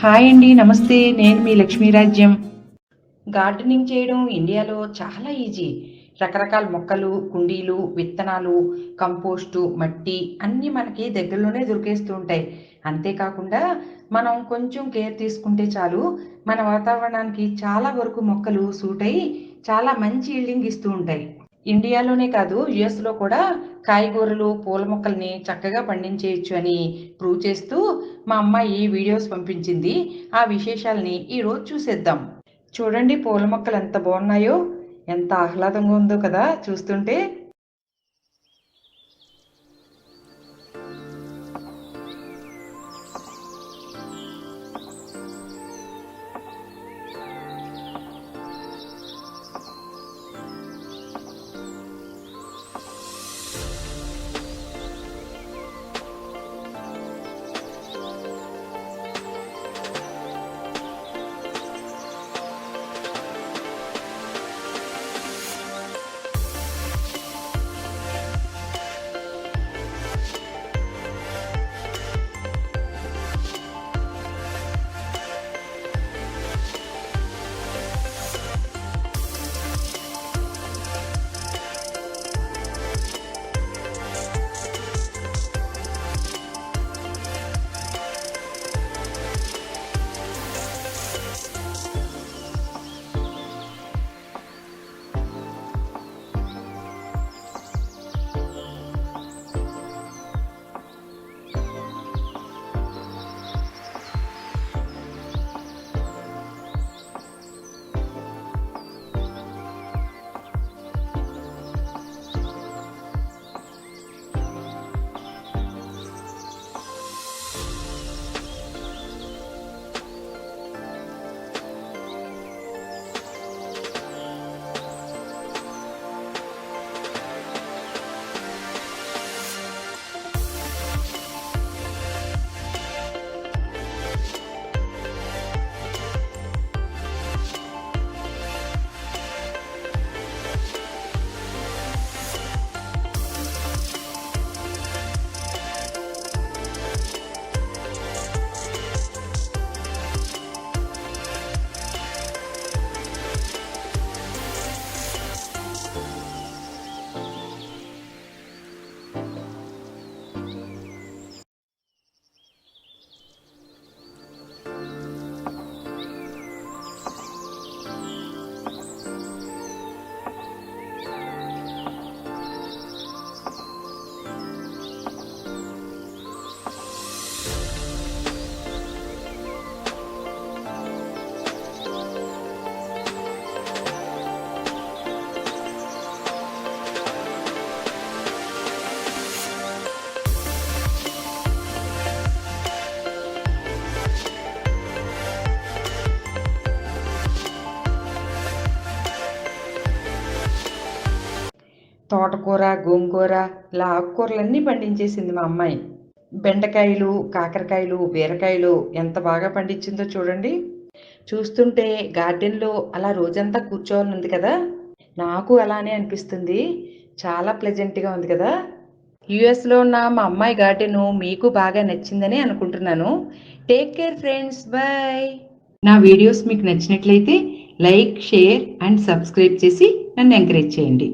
Hi అండి, నమస్తే. నేను మీ లక్ష్మీరాజ్యం. గార్డెనింగ్ చేయడం ఇండియాలో చాలా ఈజీ. రకరకాల మొక్కలు, కుండీలు, విత్తనాలు, కంపోస్టు, మట్టి అన్నీ మనకి దగ్గరలోనే దొరికేస్తూ ఉంటాయి. అంతేకాకుండా మనం కొంచెం కేర్ తీసుకుంటే చాలు, మన వాతావరణానికి చాలా వరకు మొక్కలు సూట్ అయ్యి చాలా మంచి ఈల్డింగ్ ఇస్తూ ఉంటాయి. ఇండియాలోనే కాదు, యుఎస్లో కూడా కాయగూరలు, పూల మొక్కల్ని చక్కగా పండించేయచ్చు అని ప్రూవ్ చేస్తూ మా అమ్మాయి వీడియోస్ పంపించింది. ఆ విశేషాలని ఈరోజు చూసేద్దాం. చూడండి, పూల మొక్కలు ఎంత బాగున్నాయో, ఎంత ఆహ్లాదంగా ఉందో కదా చూస్తుంటే. తోటకూర, గోంగూర, ఇలా ఆకుకూరలన్నీ పండించేసింది మా అమ్మాయి. బెండకాయలు, కాకరకాయలు, బీరకాయలు ఎంత బాగా పండించిందో చూడండి. చూస్తుంటే గార్డెన్లో అలా రోజంతా కూర్చోవాలని ఉంది కదా. నాకు అలానే అనిపిస్తుంది. చాలా ప్లెజెంట్గా ఉంది కదా. యుఎస్లో ఉన్న మా అమ్మాయి గార్డెను మీకు బాగా నచ్చిందని అనుకుంటున్నాను. Take care friends, bye. నా వీడియోస్ మీకు నచ్చినట్లయితే లైక్, షేర్ అండ్ సబ్స్క్రైబ్ చేసి నన్ను ఎంకరేజ్ చేయండి.